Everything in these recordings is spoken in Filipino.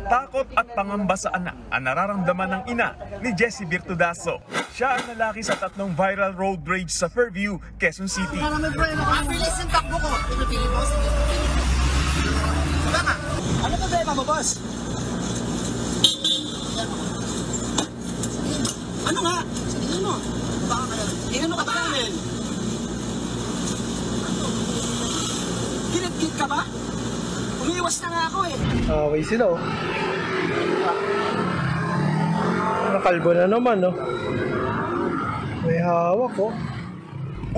Takot at pangamba sa anak ang nararamdaman ng ina ni Jessie Virtudaso. Siya ang lalaki sa 3 viral road rage sa Fairview, Quezon City. Mabilis yung takbo ko. Pinapili mo. Ano problema mo, boss? Ano nga? Sabihin mo. Baka ka lang. Ano ka ba namin? Ginit-git ka ba? Umiiwas na nga ako eh. Okay sila oh. Nakalbo na naman oh. May hawak oh.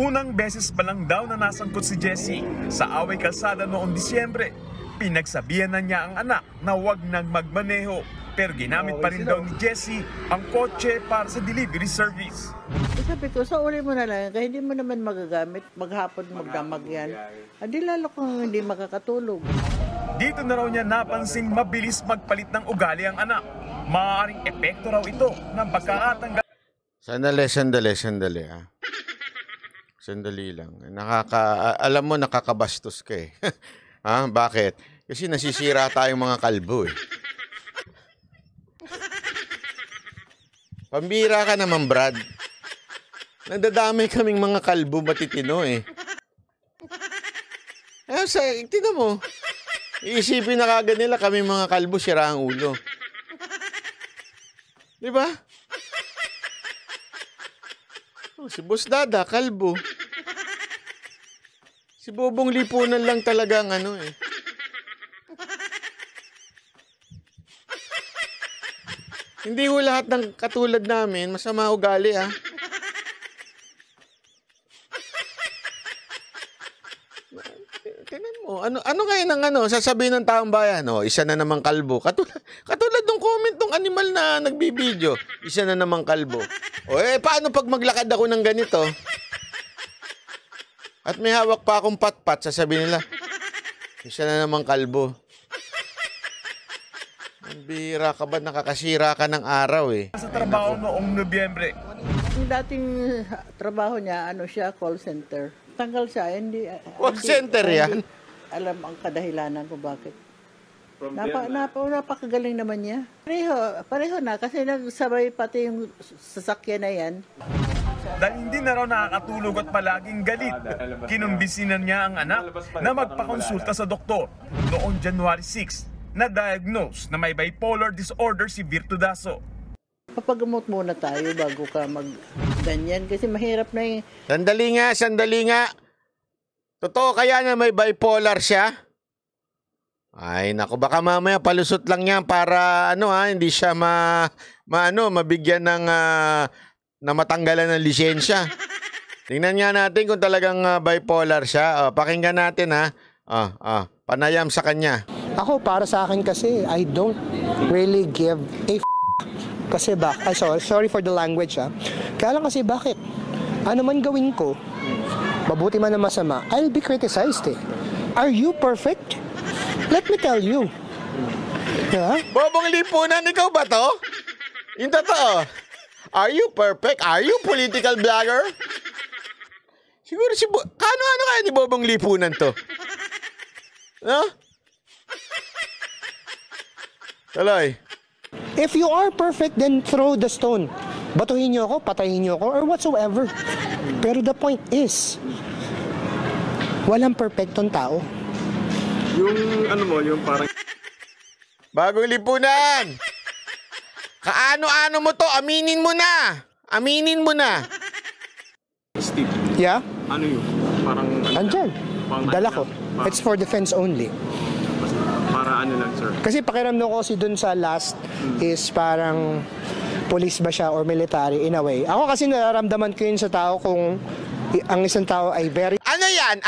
Unang beses pa lang daw na nasangkot si Jessie sa away kalsada noong Disyembre. Pinagsabihan na niya ang anak na huwag nang magmaneho. Pero ginamit pa rin daw ni Jessie ang kotse para sa delivery service. Sabi ko, sa uli mo na lang, kaya hindi mo naman magagamit, maghapon magdamag yan. Adi lalo kung hindi makakatulog. Dito na raw niya napansing mabilis magpalit ng ugali ang anak. Maaaring epekto raw ito ng pagkakatanggal. Sandali ha. Sandali lang. Alam mo, nakakabastos ka eh. Ha? Bakit? Kasi nasisira tayong mga kalbo eh. Pambira ka naman, Brad. Nadadamay kaming mga kalbo matitino eh. Tingnan mo. Iisipin na kagad nila kami mga kalbo, sira ang ulo. Di ba? Si Boss Dada, kalbo. Si Bobong Lipunan lang talaga ang ano eh. Hindi ho lahat ng katulad namin masama ugali ah. Tingnan mo, ano ngayon ang sasabihin ng taong bayan? Oh, isa na namang kalbo. Katulad ng comment ng animal na nagbibideo. Isa na namang kalbo. O paano pag maglakad ako ng ganito? At may hawak pa akong patpat, sasabihin nila, isa na namang kalbo. Ang bira ka ba? Nakakasira ka ng araw eh. Sa trabaho noong Nobyembre. Yung dating trabaho niya, siya, call center. Tanggal siya, hindi... Call center yan? Alam ang kadahilanan kung bakit. Napakagaling naman niya. Pareho na, kasi nagsabay pati yung sasakyan na yan. Dahil hindi na raw nakakatulog at palaging galit, kinumbisinan niya ang anak na magpakonsulta sa doktor. Noong January 6, na-diagnose na may bipolar disorder si Virtudaso. Papagamot muna tayo bago ka mag-ganyan kasi mahirap na yung... Sandali nga. Totoo kaya na may bipolar siya? Ay, naku, baka mamaya palusot lang yan para hindi siya mabigyan ng na matanggalan ng lisensya. Tingnan nga natin kung talagang bipolar siya. Pakinggan natin ha. Panayam sa kanya. Ako, para sa akin kasi, I don't really give a kasi sorry for the language ha. Kaya lang kasi bakit? Ano man gawin ko, mabuti man na masama, I'll be criticized eh. Are you perfect? Let me tell you. Yeah? Bobong Lipunan, ikaw ba to? Yung totoo. Are you perfect? Are you political blogger? Siguro ano kaya ni Bobong Lipunan to? No? Tuloy. If you are perfect, then throw the stone. Batuhin niyo ako, patayin niyo ako, or whatsoever. Pero the point is, walang perfectong tao. Yung parang... Bagong Lipunan! Kaano-ano mo to? Aminin mo na! Aminin mo na! Steve. Yeah? Ano yun? Parang... Andyan. Dala ko. It's for defense only. Para lang, sir? Kasi pakiramdam ko kasi dun sa last is parang police ba siya or military in a way. Ako kasi nararamdaman ko yun sa tao kung ang isang tao ay very... Ano yan?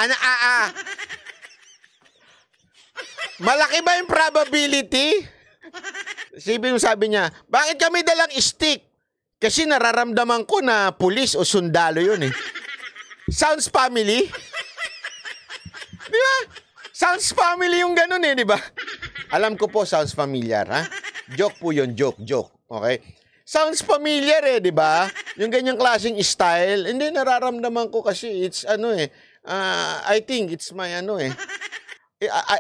Malaki ba yung probability? Sabi niya, bakit kami dalang stick? Kasi nararamdaman ko na pulis o sundalo yun eh. Sounds family? Di ba? Sounds family yung ganun eh, di ba? Alam ko po, sounds familiar, ha? Joke po yun, joke. Okay? Sounds familiar eh, di ba? Yung ganyang klaseng style. Hindi, nararamdaman ko kasi it's I think it's my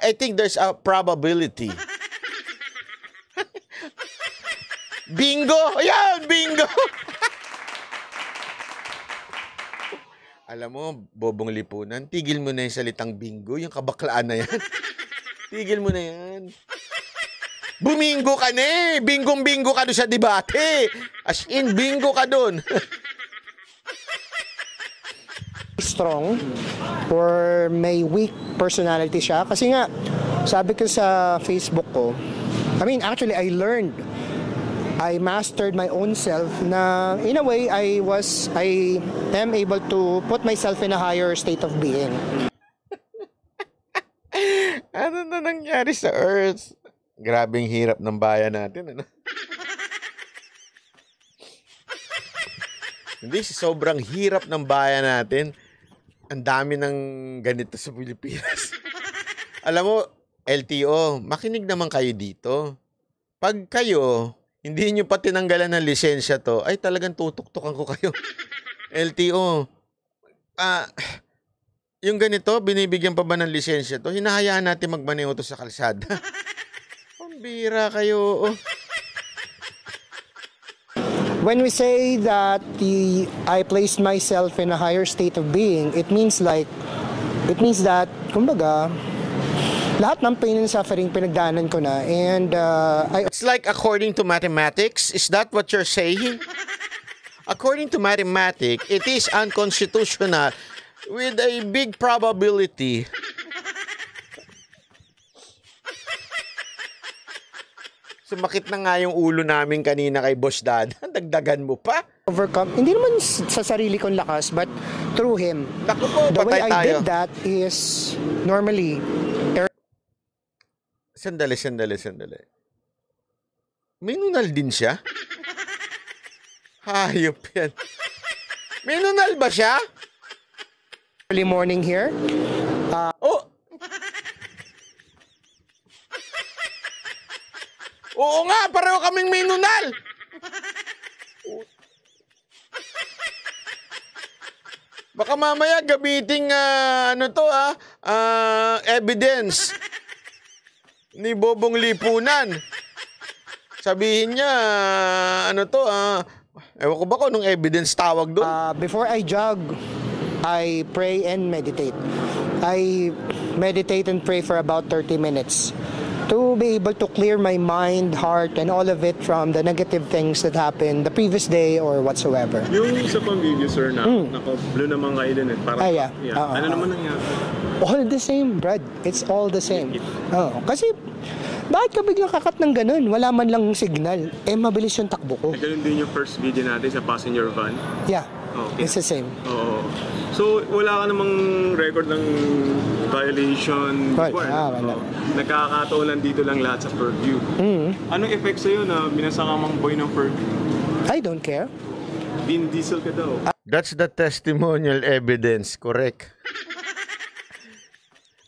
I think there's a probability. Bingo! Ayan, bingo! Alam mo, Bobong Lipunan, tigil mo na yung salitang bingo, yung kabaklaan na yan. Tigil mo na yan. Bumingo ka na eh! Binggong-bingo ka doon sa debate! As in, bingo ka doon. Strong or may weak personality siya. Kasi nga, sabi ko sa Facebook ko, actually, I mastered my own self na in a way I am able to put myself in a higher state of being. Ano na nangyari sa Earth? Grabing hirap ng bayan natin, ano? Hindi, sobrang hirap ng bayan natin. Ang dami ng ganito sa Pilipinas. Alam mo, LTO, makinig naman kayo dito. Pag kayo hindi nyo pa tinanggalan ng lisensya to, ay talagang tutuktukan ko kayo. LTO, yung ganito, binibigyan pa ba ng lisensya to? Hinahayaan natin magmaneho to sa kalsada. Pambira kayo. When we say that I placed myself in a higher state of being, it means that, kumbaga, lahat ng pain and suffering pinagdaanan ko na, and it's like according to mathematics, is that what you're saying? According to mathematics, it is unconstitutional with a big probability. Sumakit na nga yung ulo namin kanina kay Boss Dad. Dagdagan mo pa. Overcome, hindi naman sa sarili kong lakas, but through him. Naku po, the way patay I tayo. did that is normally. Sandali. May nunal din siya? Hayop yan. May nunal ba siya? Early morning here. Oo nga, pareho kaming may nunal. Baka mamaya gamitin evidence ni Bobong Lipunan. Sabihin niya, ewan ko ba kung anong evidence tawag doon? Before I jog, I pray and meditate. I meditate and pray for about 30 minutes to be able to clear my mind, heart, and all of it from the negative things that happened the previous day or whatsoever. Yung isa pang video, sir, na naka-blue naman kayo din eh. Parang, yeah. Ano naman nangyari? All the same, Brad. It's all the same. Kasi, bakit ka biglang kakat ng ganun? Wala man lang signal. Mabilis yung takbo ko. Ganun din yung first video natin sa passenger van. Yeah. Okay. It's the same. Oo. So, wala ka namang record ng violation before? Wala. Nagkakataon lang dito lang lahat sa purview. Anong effect sa'yo na binasakamang boy ng purview? I don't care. Vin Diesel ka daw. That's the testimonial evidence, correct?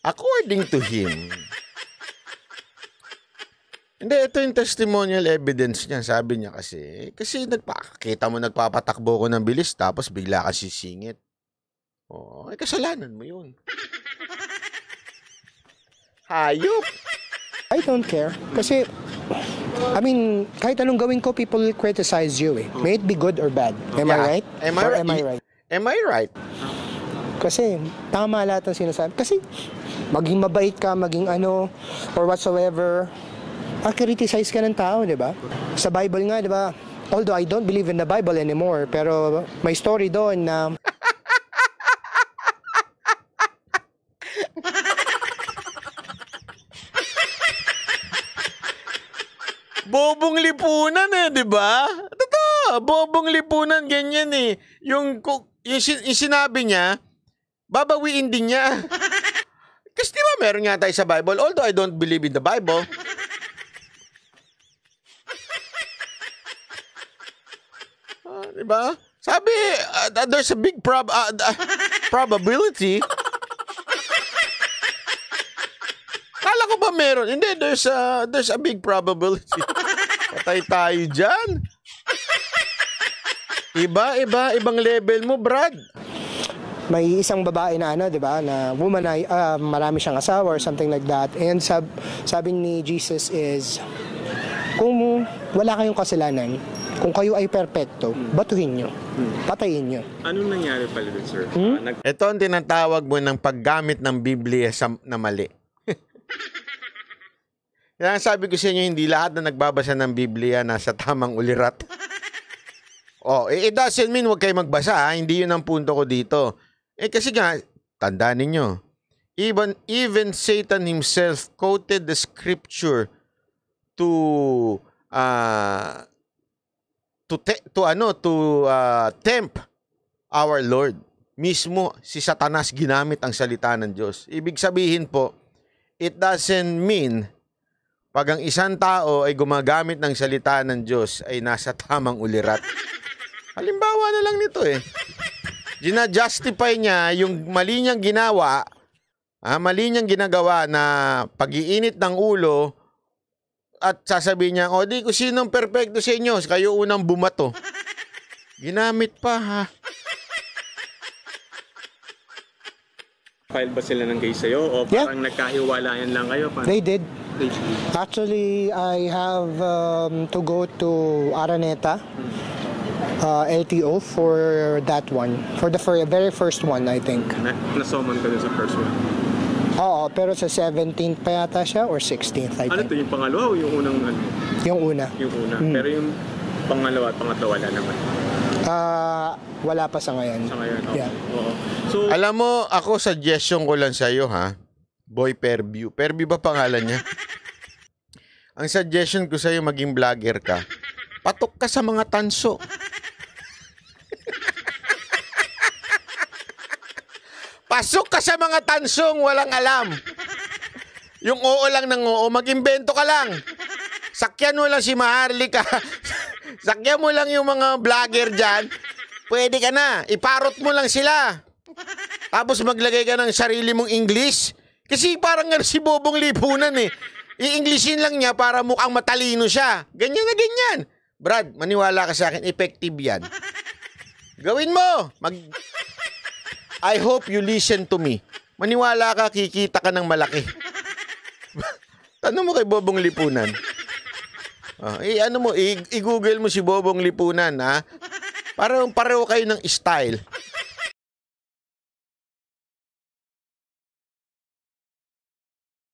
According to him. Hindi, ito yung testimonial evidence niya. Sabi niya kasi kita mo nagpapatakbo ko ng bilis tapos bigla ka sisingit. Ay kasalanan mo yun. Hayop! I don't care. Kasi, kahit anong gawin ko, people will criticize you eh. May it be good or bad. Am I right? Am I right? Am I right? Kasi, tama lahat ng sinasabi. Kasi, maging mabait ka, maging or whatsoever, criticize ka ng tao, di ba? Sa Bible nga, di ba? Although I don't believe in the Bible anymore, pero may story doon na Bobong Lipunan di ba? Totoo, Bobong Lipunan, ganyan eh. Yung sinabi niya, babawiin din niya. Kasi di ba meron nga tayo sa Bible, although I don't believe in the Bible. Di ba? Sabi, there's a big probability. Kala ko ba meron? Hindi, there's a big probability. Patay tayo dyan. Ibang level mo, Brad. may isang babae na di ba, na woman na marami siyang asawa or something like that. And sabi ni Jesus is, Kung wala kayong kasalanan, kung kayo ay perpekto, batuhin nyo. Patayin nyo. Anong nangyari pala dun, sir? Ito ang tinatawag mo ng paggamit ng Biblia na mali. Kaya sabi ko sa inyo, hindi lahat na nagbabasa ng Biblia nasa tamang ulirat. It doesn't mean huwag kayo magbasa, ha? Hindi yun ang punto ko dito. Kasi nga, tandaan ninyo, even Satan himself quoted the scripture to tempt our Lord. Mismo si Satanas ginamit ang salita ng Diyos. Ibig sabihin po, it doesn't mean pag ang isang tao ay gumagamit ng salita ng Diyos ay nasa tamang ulirat. Halimbawa na lang nito Gina-justify niya yung mali niyang ginawa, mali niyang ginagawa na pag-iinit ng ulo at sasabihin niya, di ko sinong perfecto sa inyo, kayo unang bumato. Ginamit pa, ha? File ba sila ng case sa'yo? O parang nagkahiwalayan lang kayo? They did. Actually, I have to go to Araneta, LTO for that one. For the very first one, I think. Nasomon ka dun sa first one? Oo, pero sa 17th pa yata siya or 16th, I think. Ano to, yung pangalawa o yung unang ano? Yung una. Yung una. Pero yung pangalawa at pangatlo wala naman. Wala pa sa ngayon. Sa ngayon, okay. Yeah. Oo. So, Alam mo, ako suggestion ko lang sa'yo, ha? Boy Perview. Perview ba pangalan niya? Ang suggestion ko sa'yo, maging vlogger ka. Patok ka sa mga tanso. Pasok ka sa mga tansong walang alam. Yung oo lang ng oo, mag-imbento ka lang. Sakyan mo lang si Maharlika. Sakyan mo lang yung mga vlogger dyan. Pwede ka na. Iparot mo lang sila. Tapos maglagay ka ng sarili mong English. Kasi parang nga si Bobong Lipunan I-Englishin lang niya para mukhang matalino siya. Ganyan na ganyan. Brad, maniwala ka sa akin, effective yan. Gawin mo. I hope you listen to me. Maniwala ka, kikita ka ng malaki. Tanong mo kay Bobong Lipunan. I-Google mo si Bobong Lipunan, ha? Pareho kayo ng style.